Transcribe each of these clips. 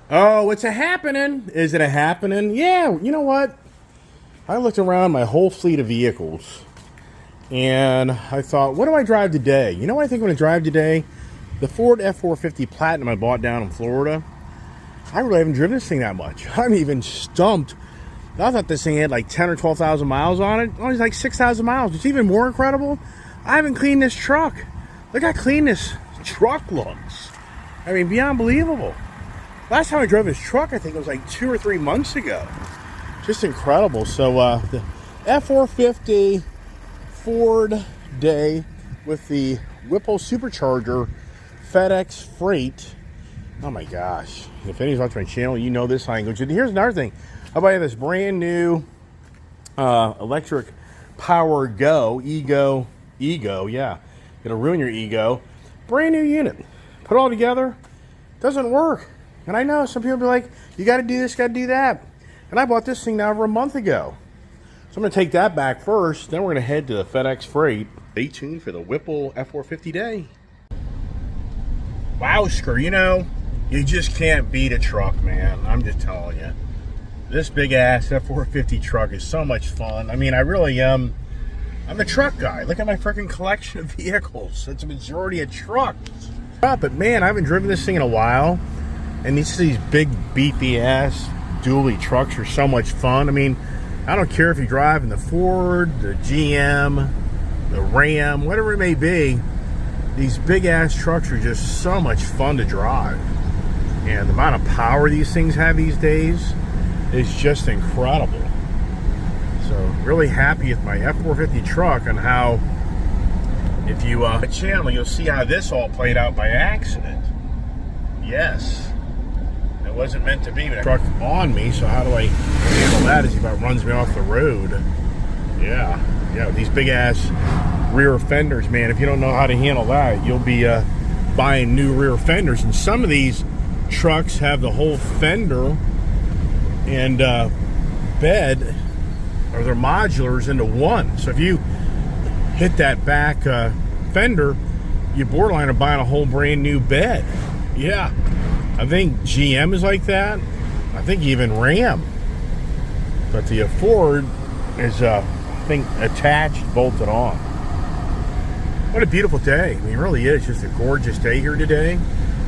Oh, it's a happening. Is it a happening? Yeah, you know what? I looked around my whole fleet of vehicles and I thought, what do I drive today? You know what I think I'm going to drive today? The Ford F450 Platinum I bought down in Florida. I really haven't driven this thing that much. I'm even stumped. I thought this thing had like 10 or 12,000 miles on it. Only like 6,000 miles. What's even more incredible, I haven't cleaned this truck. Look how clean this truck looks. I mean, beyond believable. Last time I drove this truck, I think it was like 2 or 3 months ago. Just incredible. So the F450 Ford day with the Whipple supercharger FedEx Freight. Oh my gosh. If anyone's watching my channel, you know this language. And here's another thing. How about this brand new electric power ego, yeah. It'll ruin your ego. Brand new unit. Put it all together. Doesn't work. And I know some people be like, you got to do this, got to do that. And I bought this thing now over a month ago. So I'm going to take that back first. Then we're going to head to the FedEx Freight. Stay tuned for the Whipple F450 day. Wowsker, you know, you just can't beat a truck, man. I'm just telling you. This big ass F450 truck is so much fun. I mean, I really am. I'm a truck guy. Look at my freaking collection of vehicles. It's a majority of trucks. But man, I haven't driven this thing in a while. And these big beefy ass dually trucks are so much fun. I mean, I don't care if you drive in the Ford, the GM, the Ram, whatever it may be. These big ass trucks are just so much fun to drive. And the amount of power these things have these days is just incredible. So really happy with my F450 truck and how, if you the channel, you'll see how this all played out by accident. Yes. It wasn't meant to be, but truck on me, so how do I handle that as he about runs me off the road? Yeah, these big ass rear fenders, man, if you don't know how to handle that, you'll be buying new rear fenders. And some of these trucks have the whole fender and bed, or their modulars, into one. So if you hit that back fender, you borderline are buying a whole brand new bed. Yeah, I think GM is like that. I think even Ram. But the Ford is, I think, attached, bolted on. What a beautiful day. I mean, it really is just a gorgeous day here today.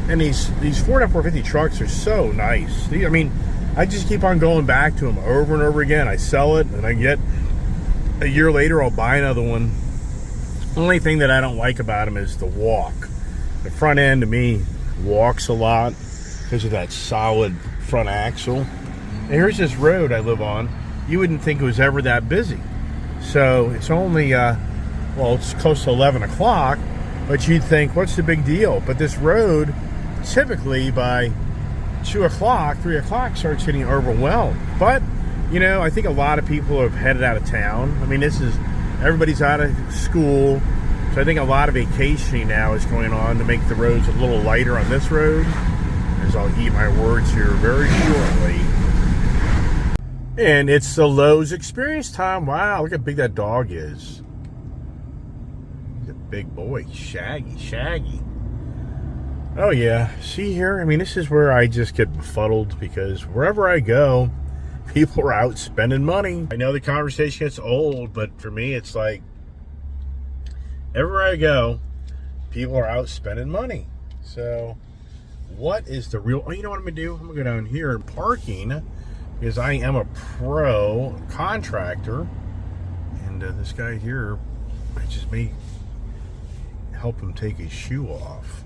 And these Ford F450 trucks are so nice. I mean, I just keep on going back to them over and over again. I sell it, and I get a year later, I'll buy another one. The only thing that I don't like about them is the walk. The front end, to me, walks a lot because of that solid front axle. And here's this road I live on. You wouldn't think it was ever that busy. So it's only, well, it's close to 11 o'clock, but you'd think, what's the big deal? But this road, typically by 2 o'clock, 3 o'clock, starts getting overwhelmed. But, you know, I think a lot of people have headed out of town. I mean, everybody's out of school. So I think a lot of vacationing now is going on to make the roads a little lighter on this road. As I'll eat my words here very shortly. And it's the Lowe's experience time. Wow, look how big that dog is. He's a big boy. Shaggy. Oh yeah, see here? I mean, this is where I just get befuddled because wherever I go, people are out spending money. I know the conversation gets old, but for me, it's like, everywhere I go, people are out spending money. So, what is the real... Oh, you know what I'm going to do? I'm going to go down here in parking because I am a pro contractor. And this guy here, I just may help him take his shoe off.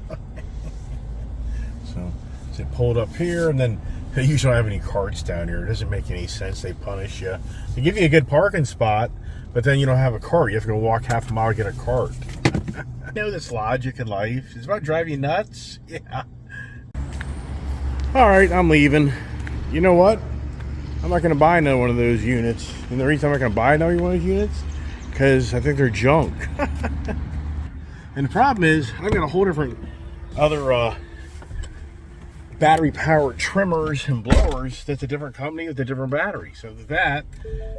So it pulled up here, and then they usually don't have any carts down here. It doesn't make any sense. They punish you. They give you a good parking spot, but then you don't have a cart. You have to go walk half a mile to get a cart. I know this logic in life. It's about driving you nuts. Yeah. All right, I'm leaving. You know what? I'm not going to buy another one of those units. And the reason I'm not going to buy another one of those units, because I think they're junk. And the problem is, I've got a whole different other battery-powered trimmers and blowers. That's a different company with a different battery. So that,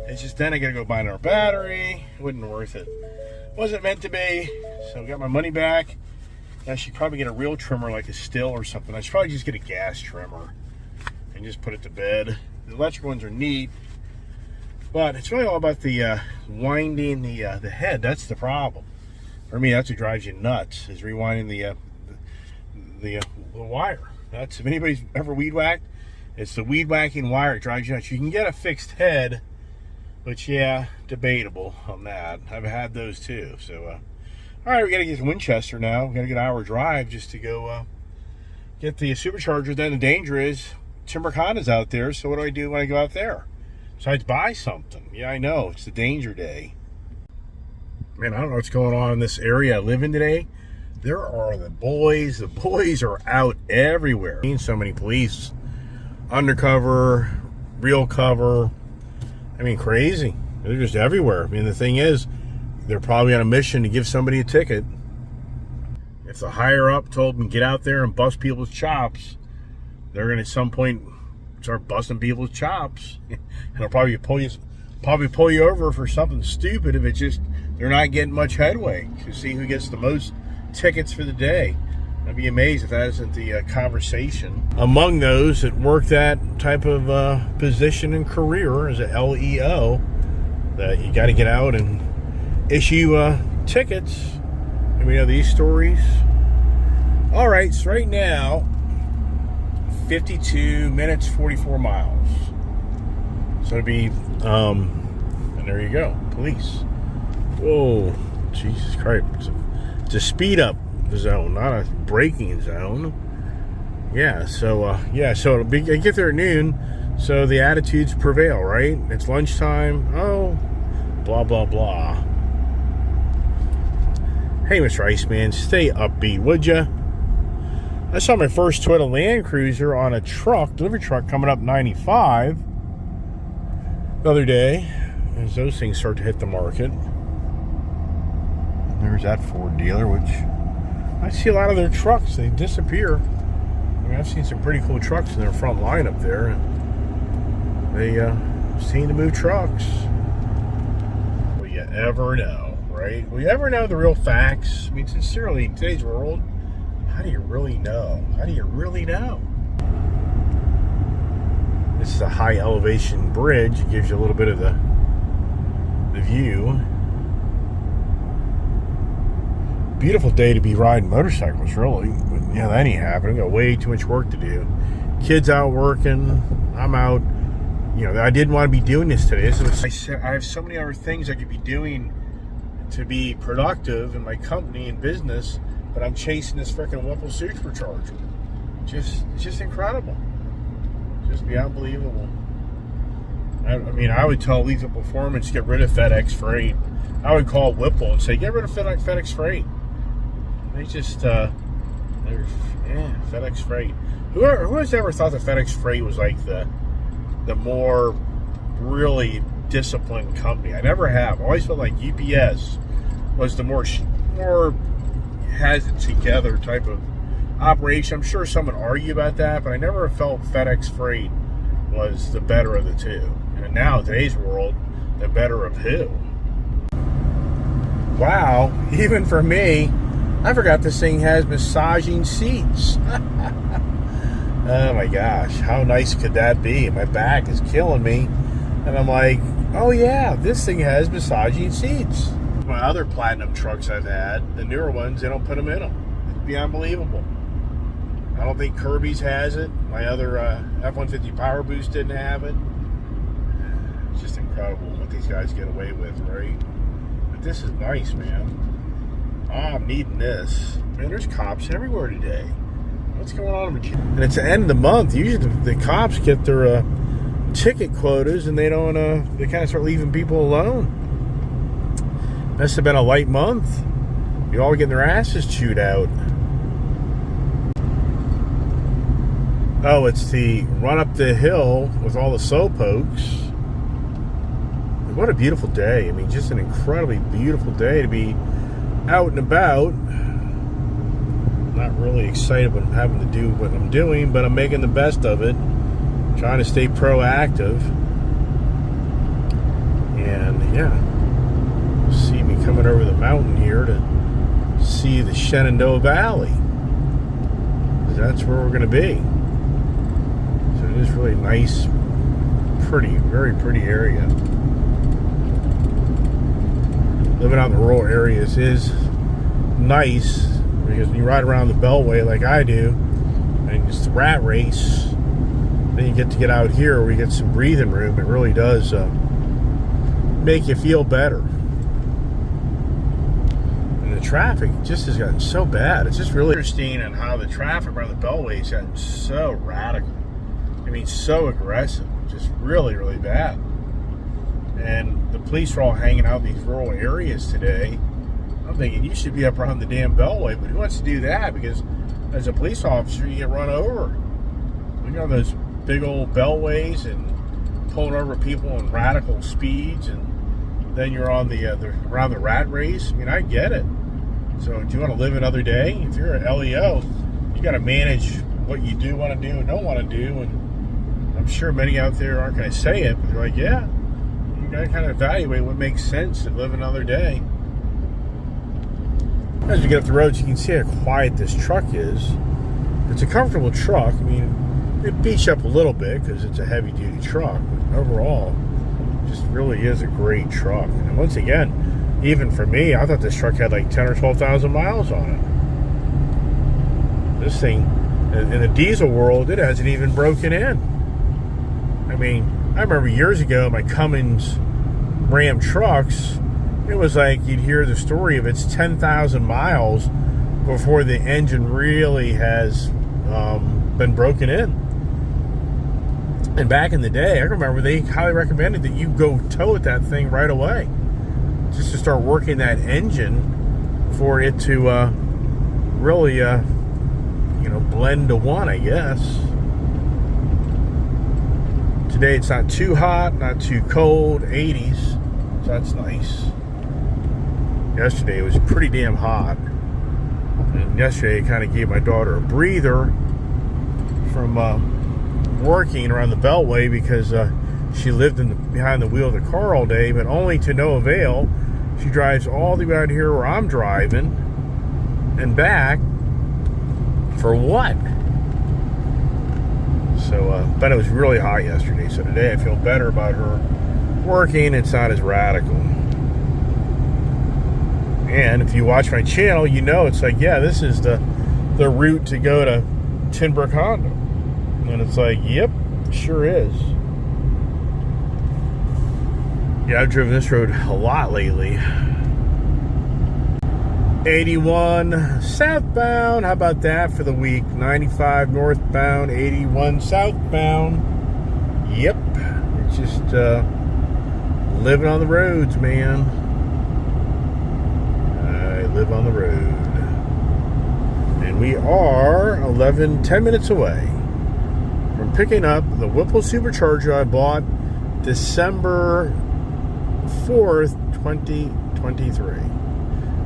it's just then I got to go buy another battery. It wasn't worth it. Wasn't meant to be. So I got my money back. I should probably get a real trimmer like a Stihl or something. I should probably just get a gas trimmer. and just put it to bed. The electric ones are neat, but it's really all about the winding the head. That's the problem. For me, that's what drives you nuts, is rewinding the wire. That's, if anybody's ever weed whacked, it's the weed whacking wire that drives you nuts. You can get a fixed head, but yeah, debatable on that. I've had those too. So, all right, we got to get to Winchester now. We got to get an hour drive just to go get the supercharger. Then the danger is Timber Honda's out there. So what do I do when I go out there? Besides buy something. Yeah, I know, it's the danger day. Man, I don't know what's going on in this area I live in today. There are the boys. The boys are out everywhere. I've seen so many police, undercover, real cover. I mean, crazy. They're just everywhere. I mean, the thing is, they're probably on a mission to give somebody a ticket. If the higher up told them get out there and bust people's chops, they're going to at some point start busting people's chops. And they'll probably pull you over for something stupid if it's just they're not getting much headway to see who gets the most tickets for the day. I'd be amazed if that isn't the conversation among those that work that type of position and career as a LEO, that you got to get out and issue tickets. And we know these stories. All right, so right now, 52 minutes, 44 miles. So it'd be, and there you go, police. Whoa, Jesus Christ. It's a speed up zone, not a braking zone. Yeah, so so it'll be, I get there at noon, so the attitudes prevail, right? It's lunchtime. Oh, blah blah blah. Hey, Mr. Iceman, stay upbeat, would ya? I saw my first Toyota Land Cruiser on a truck, delivery truck, coming up 95 the other day, as those things start to hit the market. And there's that Ford dealer, which I see a lot of their trucks, they disappear. I mean, I've seen some pretty cool trucks in their front line up there, and they seem to move trucks. Will you ever know, right? Will you ever know the real facts? I mean, sincerely, in today's world, how do you really know? How do you really know? This is a high elevation bridge. It gives you a little bit of the view. Beautiful day to be riding motorcycles, really. But, yeah, that ain't happening. Got way too much work to do. Kids out working. I'm out. You know, I didn't want to be doing this today. I have so many other things I could be doing to be productive in my company and business, but I'm chasing this freaking Whipple supercharger. It's just incredible. Just be unbelievable. I mean, I would tell Lethal Performance, get rid of FedEx Freight. I would call Whipple and say, get rid of FedEx Freight. They just, FedEx Freight. Who has ever thought that FedEx Freight was like the more really disciplined company? I never have. I always felt like UPS was the more has it together type of operation. I'm sure some would argue about that, but I never felt FedEx Freight was the better of the two. And now in today's world, the better of who? Wow, even for me, I forgot this thing has massaging seats. Oh my gosh, how nice could that be? My back is killing me. And I'm like, oh yeah, this thing has massaging seats. My other Platinum trucks I've had, the newer ones, they don't put them in them. It'd be unbelievable. I don't think Kirby's has it. My other F-150 Power Boost didn't have it. It's just incredible what these guys get away with, right? But this is nice, man. Oh, I'm needing this. Man, there's cops everywhere today. What's going on in Virginia? And it's the end of the month. Usually the cops get their ticket quotas, and they don't. They kind of start leaving people alone. Must have been a light month. You all getting their asses chewed out. Oh, it's the run up the hill with all the slowpokes. What a beautiful day. I mean, just an incredibly beautiful day to be out and about. Not really excited about having to do what I'm doing, but I'm making the best of it. Trying to stay proactive. And yeah, you'll see me coming over the mountain here to see the Shenandoah Valley. That's where we're going to be. So it is really really nice, pretty, very pretty area. Living out in the rural areas is nice because when you ride around the Beltway like I do, and it's the rat race, then you get out here where you get some breathing room. It really does make you feel better. And the traffic just has gotten so bad. It's just really interesting on how the traffic around the Beltway has gotten so radical. I mean, so aggressive. Just really, really bad. And the police are all hanging out in these rural areas today. I'm thinking you should be up around the damn Beltway, but who wants to do that? Because as a police officer, you get run over. When you're on those big old Beltways and pulling over people in radical speeds, and then you're on the around the rat race. I mean, I get it. So do you want to live another day? If you're an LEO, you got to manage what you do want to do and don't want to do. And I'm sure many out there aren't going to say it, but they're like, yeah, you got to kind of evaluate what makes sense and live another day. As you get up the roads, you can see how quiet this truck is. It's a comfortable truck. I mean, it beats you up a little bit because it's a heavy-duty truck, but overall, it just really is a great truck. And once again, even for me, I thought this truck had like 10 or 12,000 miles on it. This thing, in the diesel world, it hasn't even broken in. I mean, I remember years ago, my Cummins Ram trucks, it was like you'd hear the story of it's 10,000 miles before the engine really has been broken in. And back in the day, I remember they highly recommended that you go tow that thing right away, just to start working that engine for it to really, blend to one, I guess. Today it's not too hot, not too cold, 80s, so that's nice. Yesterday it was pretty damn hot, and yesterday it kind of gave my daughter a breather from working around the Beltway because she lived behind the wheel of the car all day, but only to no avail. She drives all the way out here where I'm driving and back for what? So, but it was really hot yesterday, so today I feel better about her working. It's not as radical. And if you watch my channel, you know it's like, yeah, this is the route to go to Tinbrook Honda. And it's like, yep, sure is. Yeah, I've driven this road a lot lately. 81 southbound, how about that for the week? 95 northbound, 81 southbound. Yep, it's just living on the roads, man. I live on the road. And we are 10 minutes away from picking up the Whipple Supercharger I bought December 4th, 2023.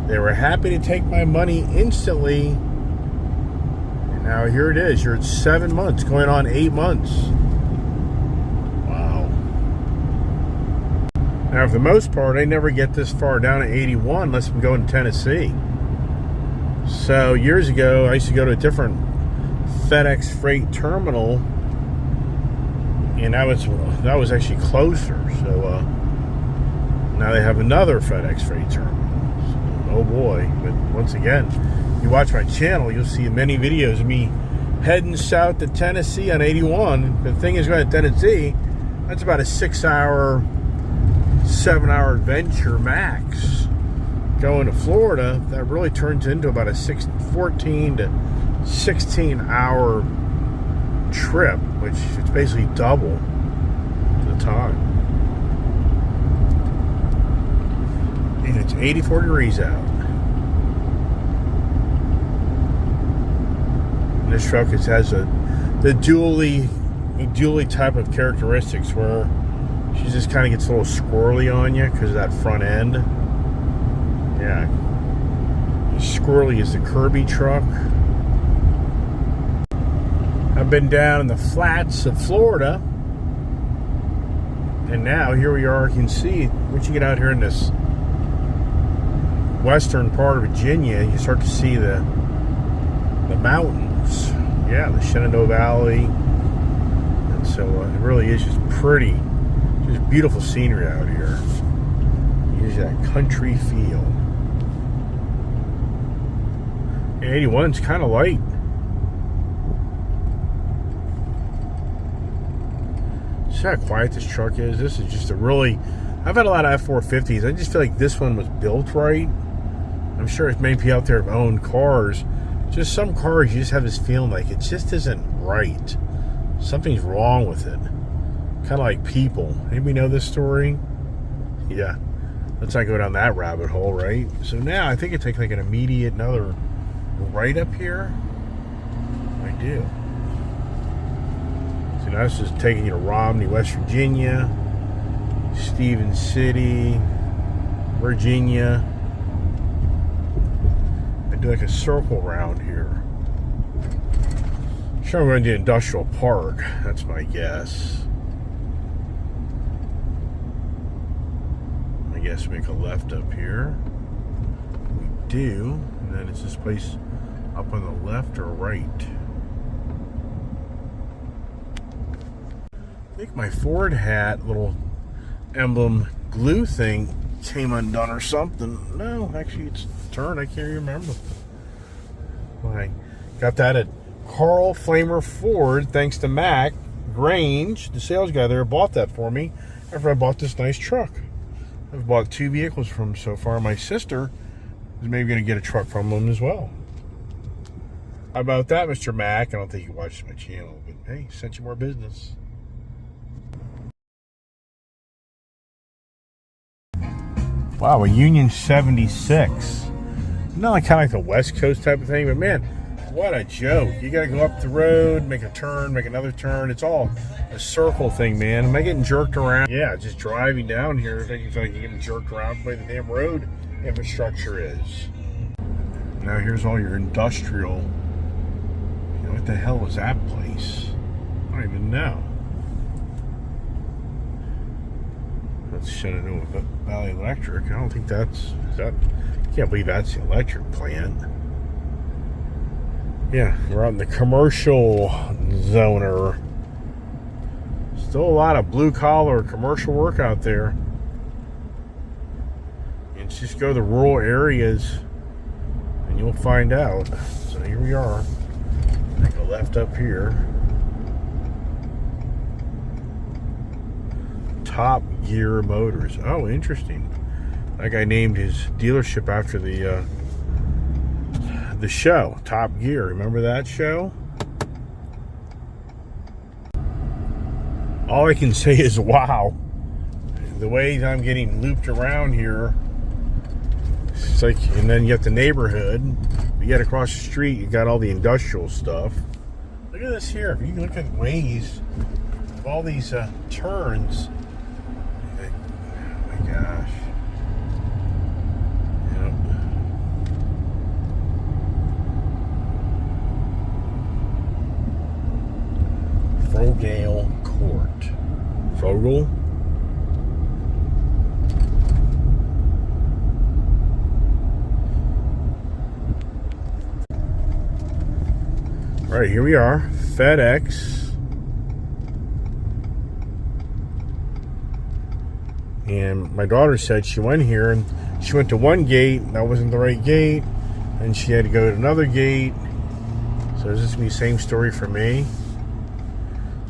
They were happy to take my money instantly. And now here it is. You're at 7 months, going on 8 months. Wow. Now, for the most part, I never get this far down at 81 unless I'm going to Tennessee. So years ago, I used to go to a different FedEx freight terminal, and that was actually closer. So now they have another FedEx freight terminal. So, oh boy! But once again, you watch my channel, you'll see many videos of me heading south to Tennessee on 81. The thing is, going to Tennessee, that's about a 6-hour, 7-hour adventure max. Going to Florida, that really turns into about a 14 to 16-hour trip, which is basically double the time. And it's 84 degrees out. And this truck has the dually type of characteristics where she just kind of gets a little squirrely on you because of that front end. Yeah. Squirrely as the Kirby truck. I've been down in the flats of Florida, and now here we are. You can see once you get out here in this western part of Virginia, you start to see the mountains. Yeah, the Shenandoah Valley. And so it really is just pretty, just beautiful scenery out here. Here's that country feel. 81's kind of light. See how quiet this truck is? This is just a really... I've had a lot of F-450s. I just feel like this one was built right. I'm sure if many people out there have owned cars, just some cars you just have this feeling like it just isn't right. Something's wrong with it. Kind of like people. Anybody know this story? Yeah. Let's not go down that rabbit hole, right? So now I think it takes like an immediate another right up here. I do. So now this is taking you to Romney, West Virginia, Stevens City, Virginia. I do like a circle around here. Sure, I'm going to do Industrial Park. That's my guess. I guess make a left up here. We do. And then it's this place up on the left or right. I think my Ford hat little emblem glue thing came undone or something. No, actually it's turned. I can't remember. I got that at Carl Flamer Ford, thanks to Mac Grange, the sales guy there, bought that for me after I bought this nice truck. I've bought 2 vehicles from him so far. My sister is maybe going to get a truck from him as well. How about that, Mr. Mac? I don't think he watches my channel, but hey, sent you more business. Wow, a Union 76. Not like kind of like the West Coast type of thing, but man, what a joke. You got to go up the road, make a turn, make another turn. It's all a circle thing, man. Am I getting jerked around? Yeah, just driving down here, you feel like you're getting jerked around by the damn road infrastructure is. Now here's all your industrial. You know, what the hell is that place? I don't even know. That's Shenandoah Valley Electric. I don't think that's... I can't believe that's the electric plant. Yeah, we're out in the commercial zoner. Still a lot of blue-collar commercial work out there. And just go to the rural areas and you'll find out. So here we are. Take a left up here. Top Gear Motors. Oh, interesting. That guy named his dealership after the show, Top Gear. Remember that show? All I can say is wow. The way I'm getting looped around here, it's like, and then you got the neighborhood. You get across the street, you got all the industrial stuff. Look at this here. If you look at Waze of all these turns, oh my gosh. Frogale Court. Frogale? Alright, here we are. FedEx. And my daughter said she went here and she went to one gate, that wasn't the right gate, and she had to go to another gate. So is this gonna be the same story for me?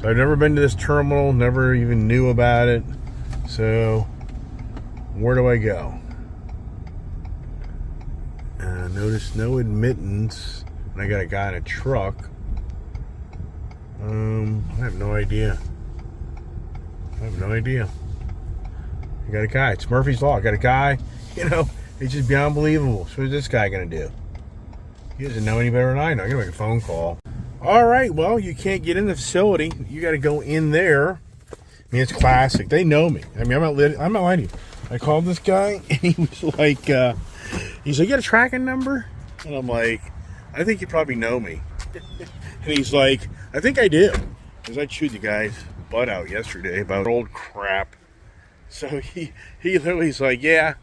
So I've never been to this terminal, never even knew about it. So where do I go? Notice no admittance. And I got a guy in a truck. I have no idea. I got a guy. It's Murphy's Law. I got a guy. You know, it's just beyond unbelievable. So what's this guy going to do? He doesn't know any better than I know. I'm going to make a phone call. All right, well, you can't get in the facility. You got to go in there. I mean, it's classic. They know me. I mean, I'm not lying to you. I called this guy, and he was like, he's like, you got a tracking number? And I'm like, I think you probably know me. And he's like, I think I do. Because I chewed the guy's butt out yesterday about old crap. So he literally's like, yeah,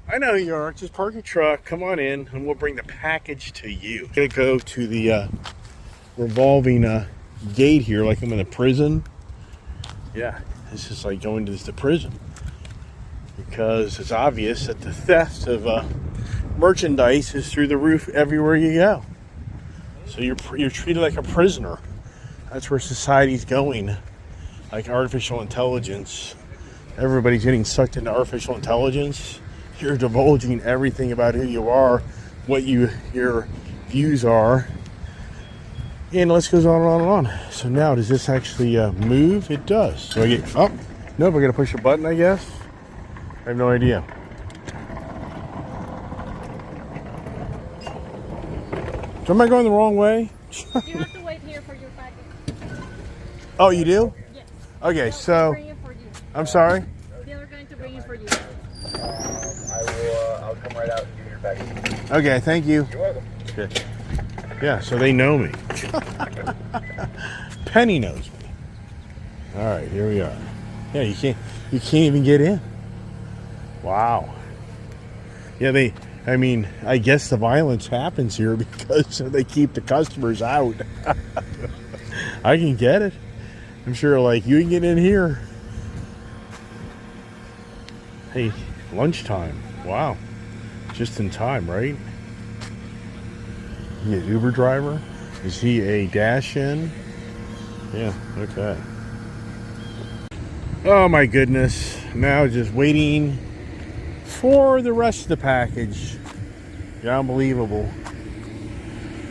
I know who you are. Just park your truck, come on in, and we'll bring the package to you. I'm going to go to the revolving gate here like I'm in a prison. Yeah, this is like going to the prison, because it's obvious that the theft of merchandise is through the roof everywhere you go. So you're treated like a prisoner. That's where society's going, like artificial intelligence. Everybody's getting sucked into artificial intelligence. You're divulging everything about who you are, what your views are, and the list goes on and on and on. So now, does this actually move? It does. So I get up. Nope, I gotta push a button, I guess. I have no idea. So am I going the wrong way? You have to wait here for your package. Oh, you do? Yes. Okay, so Bring it for you. I'm sorry. They're going to bring it for you. I'll come right out and give you your package. Okay, thank you. You're welcome. Okay. Yeah, so they know me. Penny knows me. All right, here we are. Yeah, you can't even get in. Wow. Yeah, I guess the violence happens here because they keep the customers out. I can get it. I'm sure, like, you can get in here. Hey, lunchtime. Wow. Just in time, right? You an Uber driver? Is he a dash-in? Yeah, okay. Oh my goodness. Now just waiting for the rest of the package. Yeah, unbelievable.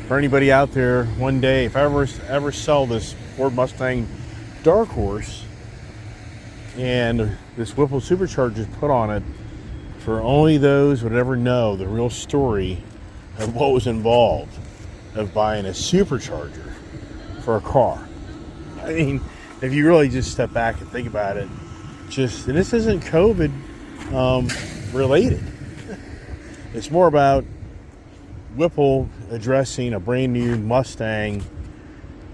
For anybody out there, one day, if I ever sell this Ford Mustang Dark Horse and this Whipple supercharger is put on it, for only those would ever know the real story of what was involved of buying a supercharger for a car. I mean, if you really just step back and think about it, and this isn't COVID related. It's more about Whipple addressing a brand new Mustang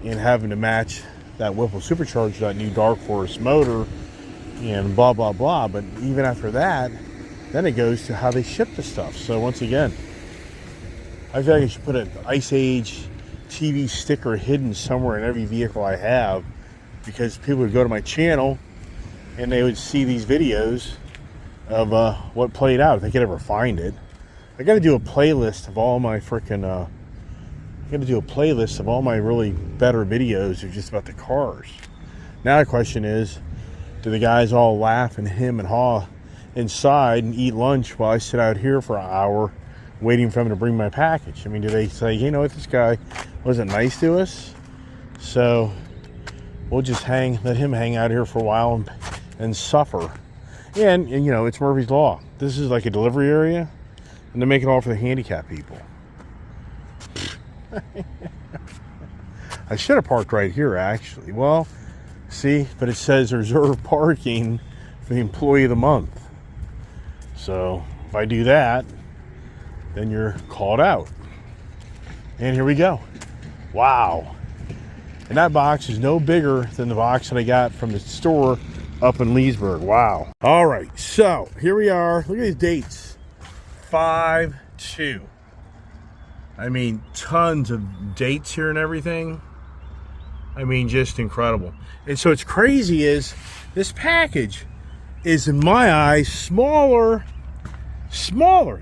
and having to match that Whipple supercharger, that new Dark Horse motor, and blah blah blah. But even after that, then it goes to how they ship the stuff. So once again, I feel like I should put an Ice Age TV sticker hidden somewhere in every vehicle I have, because people would go to my channel and they would see these videos of what played out if they could ever find it. I got to do a playlist of all my freaking. I got to do a playlist of all my really better videos of just about the cars. Now the question is, do the guys all laugh and hem and haw inside and eat lunch while I sit out here for an hour waiting for them to bring my package? I mean, do they say, you know what, this guy wasn't nice to us, so we'll just let him hang out here for a while and suffer? And you know, it's Murphy's Law. This is like a delivery area, and they make it all for the handicapped people. I should have parked right here, actually. Well, see, but it says reserve parking for the employee of the month. So if I do that, then you're called out. And here we go. Wow. And that box is no bigger than the box that I got from the store up in Leesburg. Wow. All right, so here we are. Look at these dates. 5/2. I mean, tons of dates here and everything. I mean, just incredible. And so what's crazy is this package is, in my eyes, smaller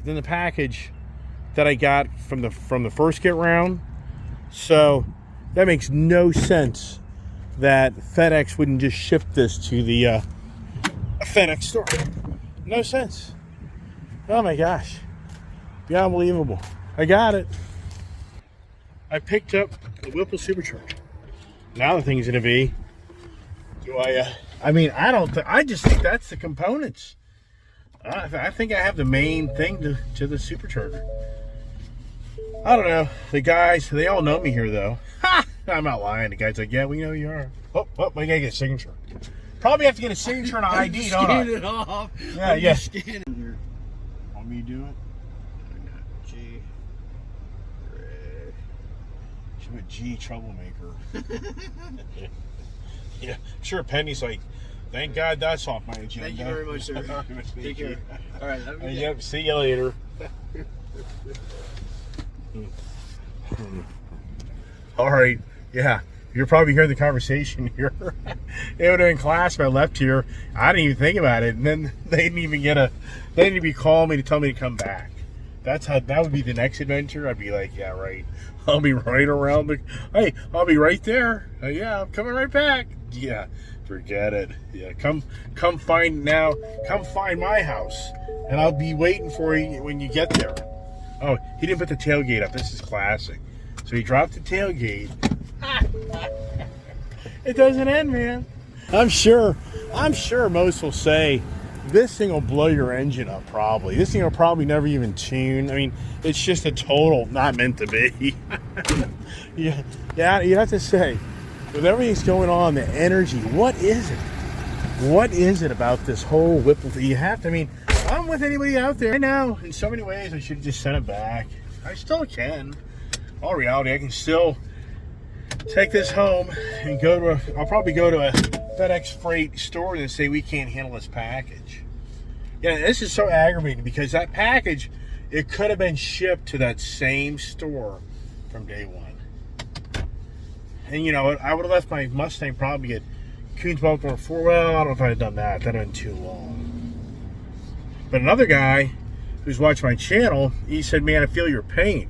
than the package that I got from the first get round. So that makes no sense that FedEx wouldn't just ship this to the FedEx store. No sense. Oh my gosh. Yeah, unbelievable. I got it. I picked up the Whipple supercharger. Now the thing's gonna be, I just think that's the components. I think I have the main thing to the supercharger. I don't know. The guys, they all know me here though. Ha! I'm not lying. The guy's like, yeah, we know you are. Oh, I gotta get a signature. Probably have to get a signature and an ID, don't I? Scan it off. Yeah. Scan it here. Want me to do it? G. Should put G troublemaker. Yeah, sure. Penny's like, thank God that's off my agenda. Thank you very much, sir. Take care. All right. Have a good day. Yep. See you later. All right. Yeah. You're probably hearing the conversation here. It would have been class if I left here. I didn't even think about it. And then they didn't even they didn't even call me to tell me to come back. That would be the next adventure. I'd be like, yeah, right. I'll be right around hey, I'll be right there. Yeah, I'm coming right back. Yeah, forget it. Yeah, come find my house. And I'll be waiting for you when you get there. Oh, he didn't put the tailgate up. This is classic. So he dropped the tailgate. It doesn't end, man. I'm sure most will say this thing will blow your engine up probably. This thing will probably never even tune. I mean, it's just a total not meant to be. Yeah, you have to say, with everything's going on, the energy, what is it? What is it about this whole Whipple thing? You have to, I mean, I'm with anybody out there. I know, in so many ways, I should have just sent it back. I still can. All reality, I can still take this home and I'll probably go to a FedEx Freight store and say we can't handle this package. Yeah, this is so aggravating because that package, it could have been shipped to that same store from day one. And you know, I would have left my Mustang probably at Coons Baltimore 4. Well, I don't know if I had done that. That'd have been too long. But another guy who's watched my channel, he said, man, I feel your pain.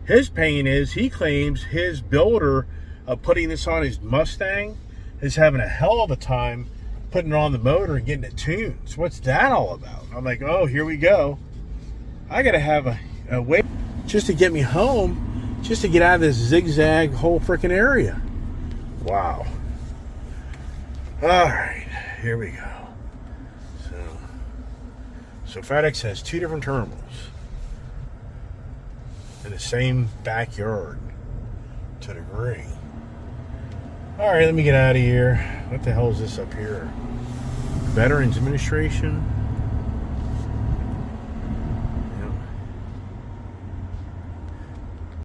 His pain is he claims his builder of putting this on his Mustang is having a hell of a time putting it on the motor and getting it tuned. So what's that all about? I'm like, oh, here we go. I got to have a way just to get me home, just to get out of this zigzag whole freaking area. Wow. All right, here we go. So FedEx has 2 different terminals in the same backyard to a degree. All right, let me get out of here. What the hell is this up here? Veterans Administration.